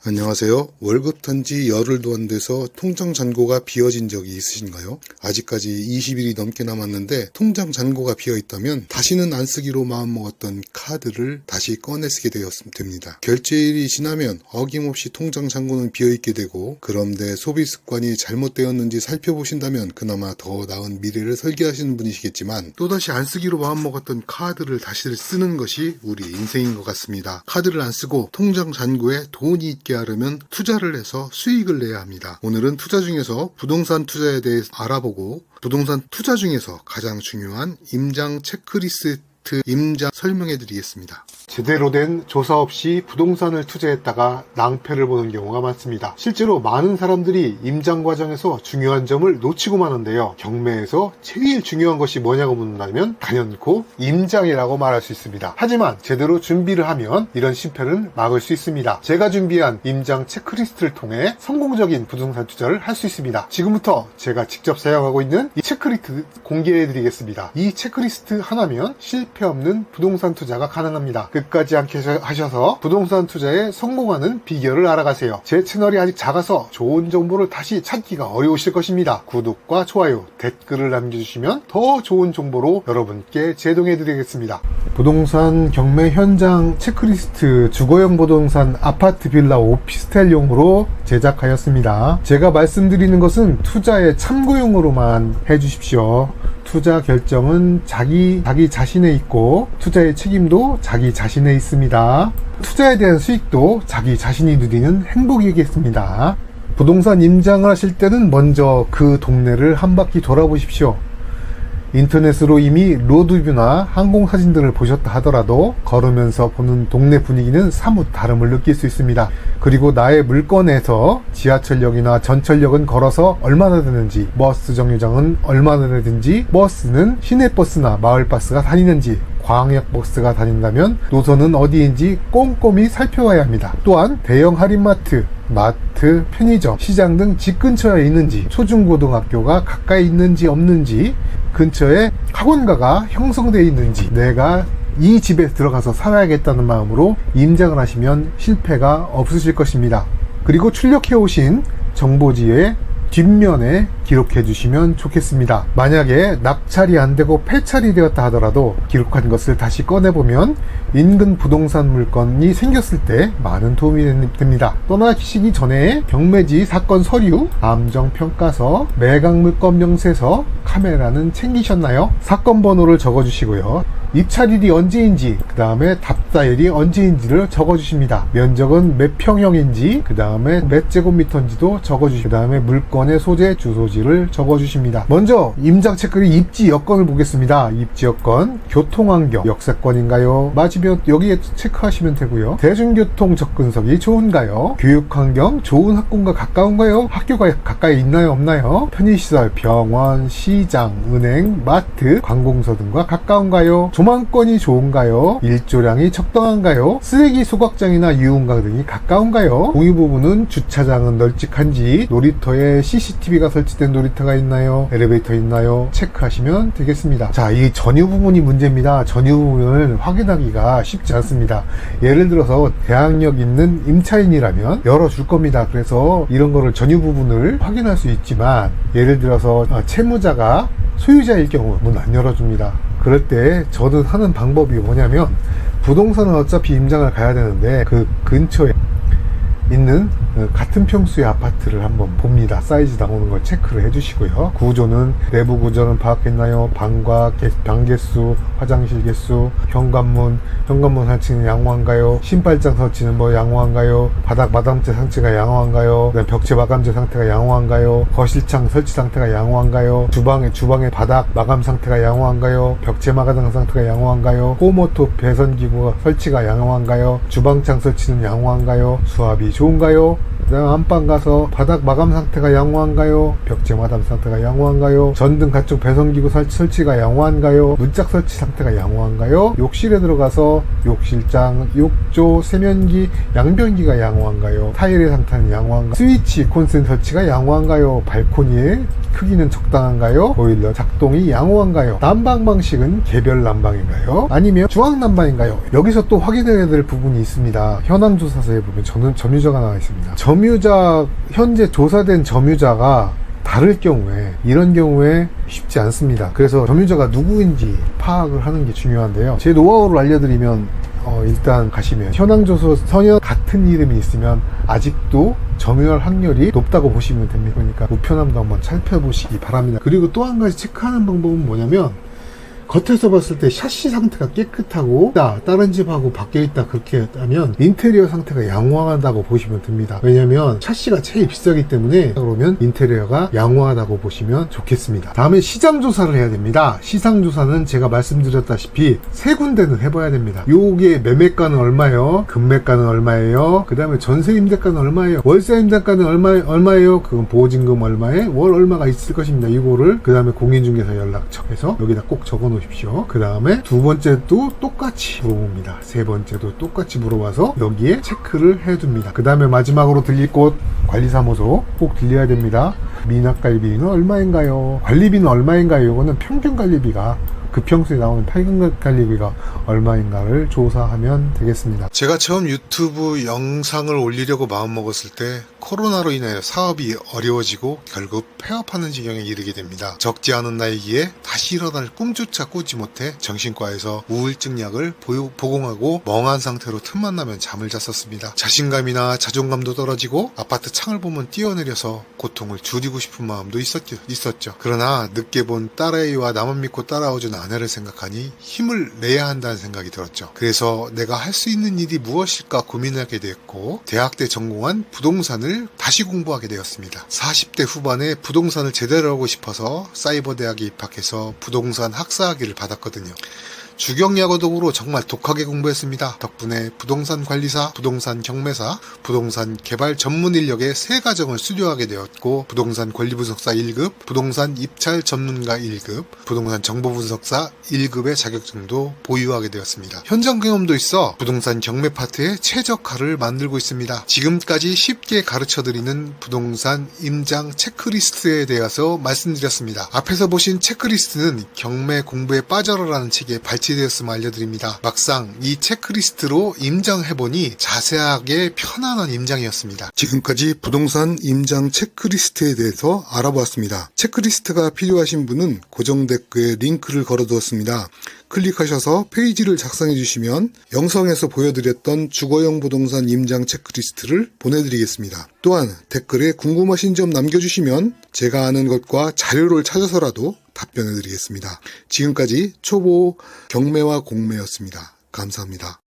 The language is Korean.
안녕하세요. 월급 탄 지 열흘도 안 돼서 통장 잔고가 비어진 적이 있으신가요? 아직까지 20일이 넘게 남았는데 통장 잔고가 비어 있다면 다시는 안 쓰기로 마음먹었던 카드를 다시 꺼내 쓰게 됩니다. 결제일이 지나면 어김없이 통장 잔고는 비어 있게 되고, 그런데 소비 습관이 잘못되었는지 살펴보신다면 그나마 더 나은 미래를 설계하시는 분이시겠지만, 또다시 안 쓰기로 마음먹었던 카드를 다시 쓰는 것이 우리 인생인 것 같습니다. 카드를 안 쓰고 통장 잔고에 돈이 있게 하려면 투자를 해서 수익을 내야 합니다. 오늘은 투자 중에서 부동산 투자에 대해 알아보고, 부동산 투자 중에서 가장 중요한 임장 체크리스트 임장 설명해 드리겠습니다. 제대로 된 조사 없이 부동산을 투자했다가 낭패를 보는 경우가 많습니다. 실제로 많은 사람들이 임장 과정에서 중요한 점을 놓치고 마는데요. 경매에서 제일 중요한 것이 뭐냐고 묻는다면 단연코 임장이라고 말할 수 있습니다. 하지만 제대로 준비를 하면 이런 실패를 막을 수 있습니다. 제가 준비한 임장 체크리스트를 통해 성공적인 부동산 투자를 할 수 있습니다. 지금부터 제가 직접 사용하고 있는 이 체크리스트 공개해 드리겠습니다. 이 체크리스트 하나면 실패 없는 부동산 투자가 가능합니다. 끝까지 함께 하셔서 부동산 투자에 성공하는 비결을 알아가세요. 제 채널이 아직 작아서 좋은 정보를 다시 찾기가 어려우실 것입니다. 구독과 좋아요, 댓글을 남겨주시면 더 좋은 정보로 여러분께 제공해 드리겠습니다. 부동산 경매 현장 체크리스트 주거용 부동산 아파트 빌라 오피스텔용으로 제작하였습니다. 제가 말씀드리는 것은 투자의 참고용으로만 해주십시오. 투자 결정은 자기 자신에 있고, 투자의 책임도 자기 자신에 있습니다. 투자에 대한 수익도 자기 자신이 누리는 행복이겠습니다. 부동산 임장을 하실 때는 먼저 그 동네를 한 바퀴 돌아보십시오. 인터넷으로 이미 로드뷰나 항공사진들을 보셨다 하더라도 걸으면서 보는 동네 분위기는 사뭇 다름을 느낄 수 있습니다. 그리고 나의 물건에서 지하철역이나 전철역은 걸어서 얼마나 되는지, 버스 정류장은 얼마나 되는지, 버스는 시내버스나 마을버스가 다니는지, 광역버스가 다닌다면 노선은 어디인지 꼼꼼히 살펴봐야 합니다. 또한 대형 할인마트, 마트, 편의점, 시장 등 집 근처에 있는지, 초중고등학교가 가까이 있는지 없는지, 근처에 학원가가 형성되어 있는지, 내가 이 집에 들어가서 살아야겠다는 마음으로 임장을 하시면 실패가 없으실 것입니다. 그리고 출력해 오신 정보지에 뒷면에 기록해 주시면 좋겠습니다. 만약에 낙찰이 안되고 폐찰이 되었다 하더라도 기록한 것을 다시 꺼내보면 인근 부동산 물건이 생겼을 때 많은 도움이 됩니다. 떠나시기 전에 경매지 사건 서류, 감정평가서, 매각물건 명세서, 카메라는 챙기셨나요? 사건 번호를 적어주시고요. 입찰일이 언제인지, 그 다음에 답사일이 언제인지를 적어주십니다. 면적은 몇 평형인지, 그 다음에 몇 제곱미터인지도 적어주시고, 그 다음에 물건의 소재, 주소지를 적어주십니다. 먼저 임장 체크의 입지 여건을 보겠습니다. 입지 여건, 교통환경, 역세권인가요? 맞으면 여기에 체크하시면 되고요. 대중교통 접근성이 좋은가요? 교육환경, 좋은 학군과 가까운가요? 학교가 가까이 있나요? 없나요? 편의시설, 병원, 시장, 은행, 마트, 관공서 등과 가까운가요? 조망권이 좋은가요? 일조량이 적당한가요? 쓰레기 소각장이나 유흥가 등이 가까운가요? 공유 부분은 주차장은 널찍한지, 놀이터에 CCTV가 설치된 놀이터가 있나요? 엘리베이터 있나요? 체크하시면 되겠습니다. 자, 이 전유 부분이 문제입니다. 전유 부분을 확인하기가 쉽지 않습니다. 예를 들어서 대항력 있는 임차인이라면 열어줄 겁니다. 그래서 이런 거를 전유 부분을 확인할 수 있지만, 예를 들어서 채무자가 소유자일 경우 문 안 열어줍니다. 그럴 때 저는 하는 방법이 뭐냐면, 부동산은 어차피 임장을 가야 되는데 그 근처에 있는 같은 평수의 아파트를 한번 봅니다. 사이즈 나오는 걸 체크를 해주시고요. 구조는, 내부 구조는 파악했나요? 방과 방 개수, 화장실 개수, 현관문 설치는 양호한가요? 신발장 설치는 양호한가요? 바닥 마감재 상태가 양호한가요? 벽체 마감재 상태가 양호한가요? 거실창 설치 상태가 양호한가요? 주방의 바닥 마감 상태가 양호한가요? 벽체 마감 상태가 양호한가요? 호모토 배선기구가 설치가 양호한가요? 주방창 설치는 양호한가요? 수압이 좋은가요? 그 다음 안방 가서 바닥 마감 상태가 양호한가요? 벽체 마감 상태가 양호한가요? 전등 가쪽 배선기구 설치가 양호한가요? 문짝 설치 상태가 양호한가요? 욕실에 들어가서 욕실장, 욕조, 세면기, 양변기가 양호한가요? 타일의 상태는 양호한가요? 스위치, 콘센트 설치가 양호한가요? 발코니의 크기는 적당한가요? 보일러 작동이 양호한가요? 난방 방식은 개별 난방인가요? 아니면 주황 난방인가요? 여기서 또 확인해야 될 부분이 있습니다. 현황 조사서에 보면 점유자가 나와 있습니다. 현재 조사된 점유자가 다를 경우에, 이런 경우에 쉽지 않습니다. 그래서 점유자가 누구인지 파악을 하는 게 중요한데요. 제 노하우를 알려드리면 일단 가시면 현황조사서에 같은 이름이 있으면 아직도 점유할 확률이 높다고 보시면 됩니다. 그러니까 우편함도 한번 살펴보시기 바랍니다. 그리고 또 한 가지 체크하는 방법은 뭐냐면, 겉에서 봤을 때 샤시 상태가 깨끗하고 다른 집하고 바뀌어있다 그렇게 하면 인테리어 상태가 양호하다고 보시면 됩니다. 왜냐면 샤시가 제일 비싸기 때문에, 그러면 인테리어가 양호하다고 보시면 좋겠습니다. 다음에 시장조사를 해야 됩니다. 시장조사는 제가 말씀드렸다시피 세 군데는 해봐야 됩니다. 요게 매매가는 얼마예요? 금매가는 얼마예요? 그 다음에 전세 임대가는 얼마예요? 월세 임대가는 얼마예요? 그건 보증금 얼마에 월 얼마가 있을 것입니다. 이거를 그 다음에 공인중개사 연락처에서 여기다 꼭 적어놓으십시오. 그 다음에 두 번째도 똑같이 물어봅니다. 세 번째도 똑같이 물어봐서 여기에 체크를 해둡니다. 그 다음에 마지막으로 들릴 곳 관리사무소 꼭 들려야 됩니다. 미납관리비는 얼마인가요? 관리비는 얼마인가요? 이거는 평균 관리비가 급평수에 나오는 평균 관리비가 얼마인가를 조사하면 되겠습니다. 제가 처음 유튜브 영상을 올리려고 마음먹었을 때 코로나로 인해 사업이 어려워지고 결국 폐업하는 지경에 이르게 됩니다. 적지 않은 나이기에 다시 일어날 꿈조차 꾸지 못해 정신과에서 우울증 약을 복용하고 멍한 상태로 틈만 나면 잠을 잤었습니다. 자신감이나 자존감도 떨어지고 아파트 창을 보면 뛰어내려서 고통을 줄이고 싶은 마음도 있었죠. 그러나 늦게 본 딸아이와 나만 믿고 따라오준 아내를 생각하니 힘을 내야 한다는 생각이 들었죠. 그래서 내가 할 수 있는 일이 무엇일까 고민하게 되었고, 대학 때 전공한 부동산을 다시 공부하게 되었습니다. 40대 후반에 부동산을 제대로 하고 싶어서 사이버대학에 입학해서 부동산 학사학위를 받았거든요. 주경야고독으로 정말 독하게 공부했습니다. 덕분에 부동산 관리사, 부동산 경매사, 부동산 개발 전문 인력의 세 과정을 수료하게 되었고, 부동산 권리분석사 1급, 부동산 입찰 전문가 1급, 부동산 정보분석사 1급의 자격증도 보유하게 되었습니다. 현장 경험도 있어 부동산 경매 파트에 최적화를 만들고 있습니다. 지금까지 쉽게 가르쳐드리는 부동산 임장 체크리스트에 대해서 말씀드렸습니다. 앞에서 보신 체크리스트는 경매 공부에 빠져라라는 책에 발췌되었음을 알려드립니다. 막상 이 체크리스트로 임장해보니 자세하게 편안한 임장이었습니다. 지금까지 부동산 임장 체크리스트에 대해서 알아보았습니다. 체크리스트가 필요하신 분은 고정 댓글에 링크를 걸어두었습니다. 클릭하셔서 페이지를 작성해 주시면 영상에서 보여드렸던 주거용 부동산 임장 체크리스트를 보내드리겠습니다. 또한 댓글에 궁금하신 점 남겨주시면 제가 아는 것과 자료를 찾아서라도 답변해 드리겠습니다. 지금까지 초보 경매와 공매였습니다. 감사합니다.